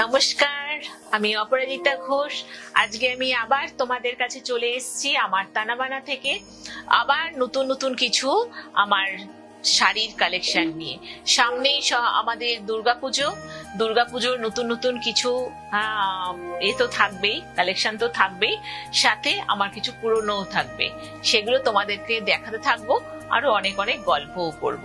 নমস্কার, আমি অপরাজিতা ঘোষ। আজকে আমি আবার তোমাদের কাছে চলে এসেছি আমার তানাবানা থেকে, আবার নতুন নতুন কিছু আমার শাড়ির কালেকশন নিয়ে। সামনেই আমাদের দুর্গাপুজোর নতুন নতুন কিছু তো থাকবেই, কালেকশন তো থাকবেই, সাথে আমার কিছু পুরনোও থাকবে। সেগুলো তোমাদেরকে দেখাতে থাকবো, আরো অনেক অনেক গল্পও করব।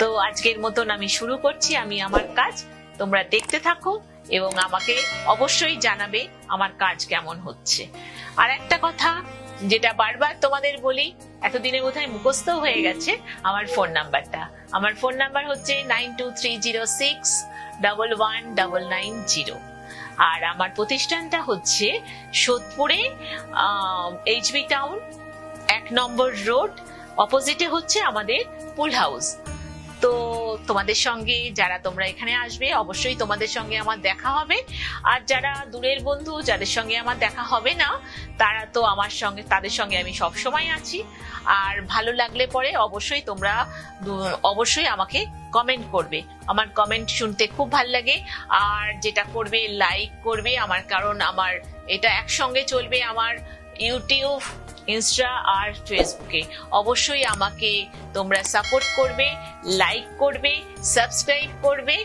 তো আজকের মতন আমি শুরু করছি আমি আমার কাজ। তোমরা দেখতে থাকো এবং আমাকে অবশ্যই জানাবে আমার কাজ কেমন হচ্ছে। আর একটা কথা যেটা বারবার তোমাদের বলি, এতদিনে বোধহয় মুখস্থ হয়ে গেছে আমার ফোন নাম্বারটা। আমার ফোন নাম্বার হচ্ছে 9230611990। আর আমার প্রতিষ্ঠানটা হচ্ছে সোদপুরে, HB টাউন, 1 নম্বর রোড, অপোজিটে হচ্ছে আমাদের পুল হাউস। তো তোমাদের সঙ্গে যারা তোমরা এখানে আসবে, অবশ্যই তোমাদের সঙ্গে আমার দেখা হবে। আর যারা দূরের বন্ধু, যাদের সঙ্গে আমার দেখা হবে না, তারা তো তাদের সঙ্গে আমি সব সময় আছি। আর ভালো লাগলে পরে অবশ্যই তোমরা অবশ্যই আমাকে কমেন্ট করবে। আমার কমেন্ট শুনতে খুব ভালো লাগে। আর যেটা করবে, লাইক করবে আমার, কারণ আমার এটা একসঙ্গে চলবে আমার ইউটিউব, ইনস্টা আর ফেসবুকে। অবশ্যই আমাকে তোমরা সাপোর্ট করবে, লাইক করবে, সাবস্ক্রাইব করবে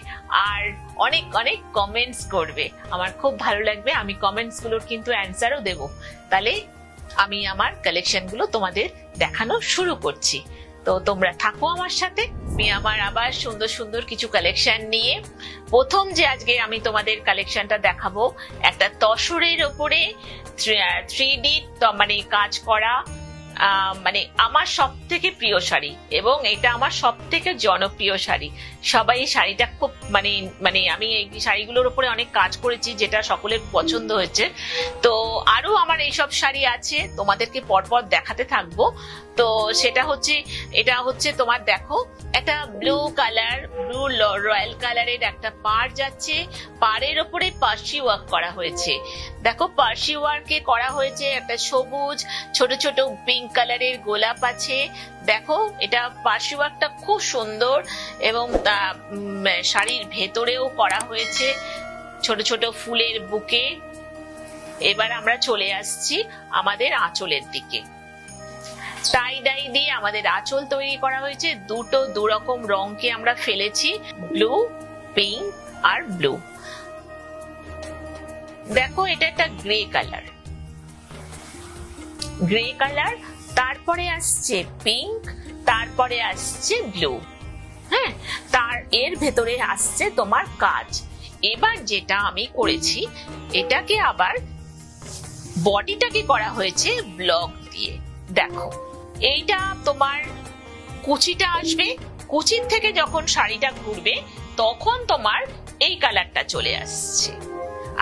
আর অনেক অনেক কমেন্টস করবে। আমার খুব ভালো লাগবে। আমি কমেন্টস গুলোর কিন্তু অ্যান্সারও দেব। তাহলে আমি আমার কালেকশন গুলো তোমাদের দেখানো শুরু করছি। তো তোমরা থাকো আমার সাথে। আমি আমার আবার সুন্দর সুন্দর কিছু কালেকশন নিয়ে, প্রথম যে আজকে আমি তোমাদের কালেকশনটা দেখাবো, একটা তসরের ওপরে 3D মানে কাজ করা, মানে আমার সব থেকে প্রিয় শাড়ি, এবং এটা আমার সব থেকে জনপ্রিয় শাড়ি। সবাই এই শাড়িটা খুব মানে আমি এই শাড়িগুলোর উপরে অনেক কাজ করেছি, যেটা সকলের পছন্দ হয়েছে। তো আরো আমার এইসব শাড়ি আছে, তোমাদেরকে পরপর দেখাতে থাকবো। তো এটা হচ্ছে তোমার, দেখো, একটা ব্লু রয়্যাল কালারের একটা পাড় যাচ্ছে। পাড়ের ওপরে পার্সি ওয়ার্ক করা হয়েছে। দেখো, পার্সি ওয়ার্কে করা হয়েছে একটা সবুজ, ছোট ছোট পিঙ্ক কালারের গোলাপ আছে। দেখো, এটা পার্সি ওয়ার্কটা খুব সুন্দর, এবং শাড়ির ভেতরেও করা হয়েছে ছোট ছোট ফুলের বুকে। এবার আমরা চলে আসছি আমাদের আঁচলের দিকে। টাই ডাই দিয়ে আমাদের আঁচল তৈরি করা হয়েছে। দু রকম রংকে আমরা ফেলেছি, ব্লু, পিঙ্ক আর ব্লু। দেখো, এটা একটা গ্রে কালার, তারপরে আসছে পিঙ্ক, তারপরে আসছে ব্লু। হ্যাঁ, এর ভেতরে আসছে তোমার কাজ। এবার যেটা আমি করেছি, এটাকে আবার বডিটাকে করা হয়েছে ব্লক দিয়ে। দেখো, এইটা তোমার কুচিটা আসবে, কুচির থেকে যখন শাড়িটা ঘুরবে তখন তোমার এই কালারটা চলে আসছে।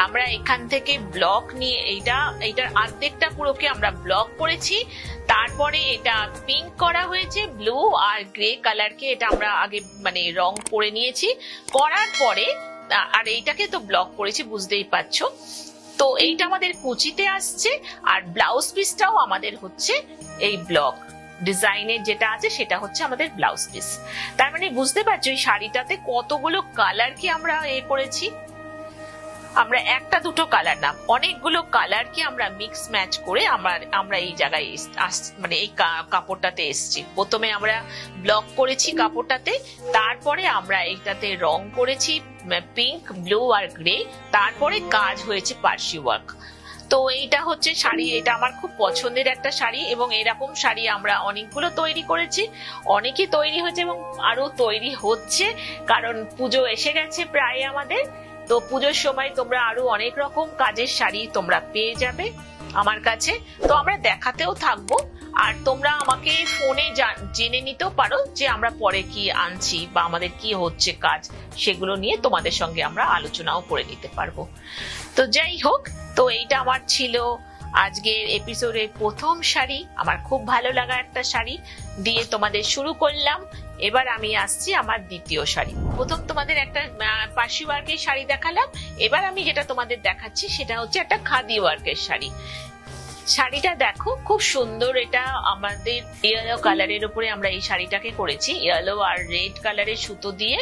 আমরা এখান থেকে ব্লক নিয়ে এইটার অর্ধেকটা পুরোকে আমরা ব্লক করেছি। তারপরে এটা পিঙ্ক করা হয়েছে, ব্লু আর গ্রে কালারকে এটা আমরা আগে মানে রং করে নিয়েছি। করার পরে আর এইটাকে তো ব্লক করেছি, বুঝতেই পারছো। তো এইটা আমাদের কুচিতে আসছে, আর ব্লাউজ পিসটাও আমাদের হচ্ছে এই ব্লক ডিজাইনের যেটা আছে, সেটা হচ্ছে আমাদের ব্লাউজ পিস। তার মানে বুঝতে পারছো এই শাড়িটাতে কতগুলো কালার কি আমরা করেছি। আমরা একটা দুটো কালার না, অনেকগুলো কালারকে আমরা মিক্স ম্যাচ করে আমরা এই জায়গায় মানে এই কাপড়টাতে এসেছি। প্রথমে আমরা ব্লক করেছি কাপড়টাতে, তারপরে আমরা এইটাতে রং করেছি পিঙ্ক, ব্লু আর গ্রে, তারপরে কাজ হয়েছে পার্সি ওয়ার্ক। তো এইটা হচ্ছে শাড়ি, এটা আমার খুব পছন্দের একটা শাড়ি, এবং এরকম শাড়ি আমরা অনেকগুলো তৈরি করেছি, অনেকই তৈরি হয়েছে এবং আরো তৈরি হচ্ছে, কারণ পুজো এসে গেছে প্রায় আমাদের। তো পুজোর সময় তোমরা আরো অনেক রকম কাজের শাড়ি তোমরা পেয়ে যাবে আমার কাছে। তো আমরা দেখাতেও থাকবো, আর তোমরা আমাকে ফোনে জেনে নিতেও পারো যে আমরা পরে কি আনছি বা আমাদের কি হচ্ছে কাজ, সেগুলো নিয়ে তোমাদের সঙ্গে আমরা আলোচনাও করে নিতে পারবো। তো যাই হোক, তো এইটা আমার ছিল আজকের এপিসোডের প্রথম শাড়ি। আমার খুব ভালো লাগা একটা শাড়ি দিয়ে তোমাদের শুরু করলাম। এবার আমি আসছি আমার দ্বিতীয় শাড়ি। প্রথম তোমাদের একটা পার্সি ওয়ার্কের শাড়ি দেখালাম, এবার আমি যেটা তোমাদের দেখাচ্ছি সেটা হচ্ছে একটা খাদি ওয়ার্কের শাড়ি। শাড়িটা দেখো খুব সুন্দর, এটা আমাদের ইয়েলো কালারের উপরে আমরা এই শাড়িটাকে করেছি, ইয়েলো আর রেড কালারের সুতো দিয়ে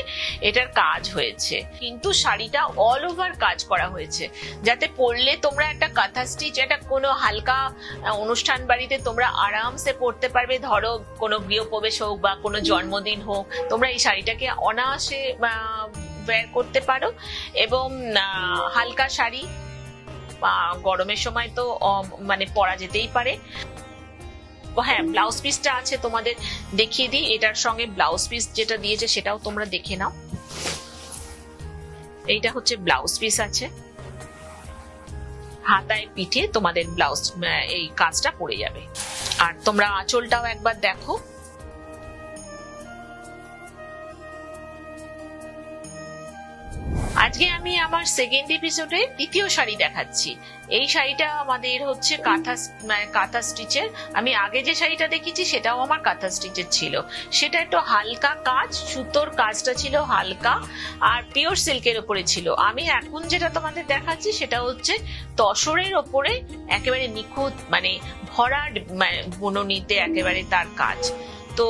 এটার কাজ হয়েছে, কিন্তু শাড়িটা অল ওভার কাজ করা হয়েছে, যাতে পরলে তোমরা একটা কাঁথা স্টিচ, এটা কোনো হালকা অনুষ্ঠান বাড়িতে তোমরা আরামসে পরতে পারবে। ধরো কোনো গৃহপ্রবেশ হোক বা কোনো জন্মদিন হোক, তোমরা এই শাড়িটাকে অনায়াসে ওয়্যার করতে পারো। এবং হালকা শাড়ি গরমের সময় তো মানে পরা যেতেই পারে। হ্যাঁ, ব্লাউজ পিসটা আছে, তোমাদের দেখিয়ে দিই। এটার সঙ্গে ব্লাউজ পিস যেটা দিয়েছে সেটাও তোমরা দেখে নাও। এইটা হচ্ছে ব্লাউজ পিস আছে, হাতায় পিঠে তোমাদের ব্লাউজ এই কাজটা পড়ে যাবে। আর তোমরা আঁচলটাও একবার দেখো। আজকে আমি আমার সেকেন্ড এপিসোডে দ্বিতীয় শাড়ি দেখাচ্ছি। এই শাড়িটা আমাদের হচ্ছে কাঁথা স্টিচের। আমি আগে যে শাড়িটা দেখেছি সেটাও আমার কাঁথা স্টিচের ছিল, সেটা একটু হালকা কাজ, সুতোর কাজটা ছিল হালকা আর পিওর সিল্কের উপরে ছিল। আমি এখন যেটা তোমাদের দেখাচ্ছি সেটা হচ্ছে তসরের ওপরে একেবারে নিখুঁত, মানে ভরাট বুননিতে একেবারে তার কাজ, তো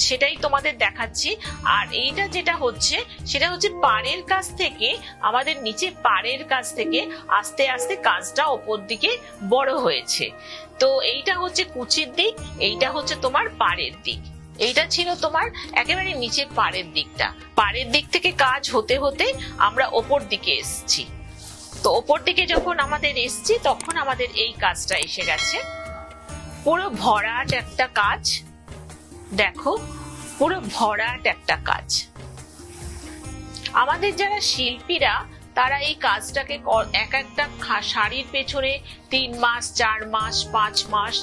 সেটাই তোমাদের দেখাচ্ছি। আর এইটা যেটা হচ্ছে সেটা হচ্ছে পাড়ের কাছ থেকে, আমাদের নিচে পাড়ের কাছ থেকে আস্তে আস্তে কাজটা ওপর দিকে বড় হয়েছে। তো এইটা হচ্ছে কুচির দিক, এইটা হচ্ছে তোমার পাড়ের দিক। এইটা ছিল তোমার একেবারে নিচে পাড়ের দিকটা। পাড়ের দিক থেকে কাজ হতে হতে আমরা ওপর দিকে এসছি। তো ওপর দিকে যখন আমাদের এসছি তখন আমাদের এই কাজটা এসে গেছে, পুরো ভরাট একটা কাজ। দেখো, পুরো ভরাট একটা কাজ। আমাদের যারা শিল্পীরা তারা এই কাজটাকে এক একটা শাড়ির পেছনে 3 মাস, 4 মাস, 5 মাস